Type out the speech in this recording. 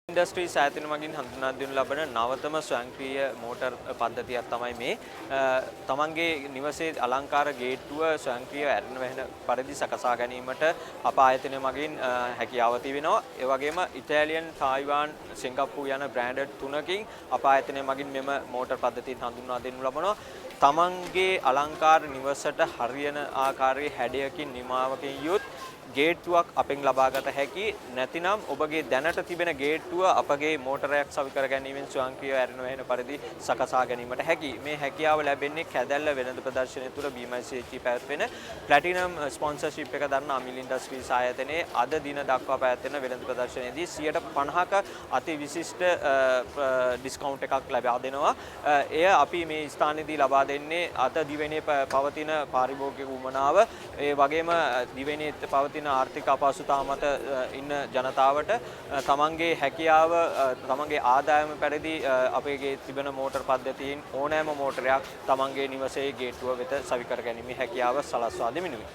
Industries ආයතන මගින් හඳුන්වා දෙනු ලබන නවතම ස්වයංක්‍රීය මෝටර් පද්ධතියක් තමයි මේ. තමන්ගේ නිවසේ අලංකාර ගේට්ටුව ස්වයංක්‍රීයව ඇරෙන වැහෙන පරිදි සකසා ගැනීමට අප ආයතනය මගින් හැකියාව තිබෙනවා. ඒ වගේම ඉතාලියන්, තායිවාන්, සිංගප්පූරු යන බ්‍රෑන්ඩ් තුනකින් අප ආයතනය මගින් මෙම මෝටර් පද්ධතිය හඳුන්වා දෙනු ලබනවා. තමන්ගේ අලංකාර නිවසට හරියන ආකාරයේ හැඩයකින් නිමාවකින් යුත් ගේට්ටුවක් අපෙන් ලබාගත හැකි. නැතිනම් ඔබගේ දැනට තිබෙන ගේට්ටුව අපගේ මෝටරයක් සවි කර ගැනීමෙන් ස්වයංක්‍රීයව ඇරෙන වැහෙන පරිදි සකසා ගැනීමට හැකි. මේ හැකියාව ලැබෙන්නේ කැදැල්ල වෙළඳ ප්‍රදර්ශනය තුළ BMCH පැවැත්වෙන ප්ලැටිනම් ස්පොන්සර්ෂිප් එක දරන අමිල් ඉන්ඩස්ට්‍රීස් ආයතනයේ අද දින දක්වා පැවැත්වෙන වෙළඳ ප්‍රදර්ශනයේදී 50%ක අති විශිෂ්ට ඩිස්කවුන්ට් එකක් ලබා දෙනවා. එය අපි මේ ස්ථානයේදී ලබා දෙන්නේ අද දිවයිනේ පවතින පාරිභෝගික උවමනාව, ඒ වගේම දිවයිනේ පවතින ආර්ථික අපහසුතාව මත ඉන්න ජනතාවට තමන්ගේ හැකියාව, තමන්ගේ ආදායම පරිදි අපේ තිබෙන මෝටර් පද්ධතියෙන් ඕනෑම මෝටරයක් තමන්ගේ නිවසේ ගේට්ටුව වෙත සවි කර ගැනීමේ හැකියාව සලස්වා දෙමිනුයි.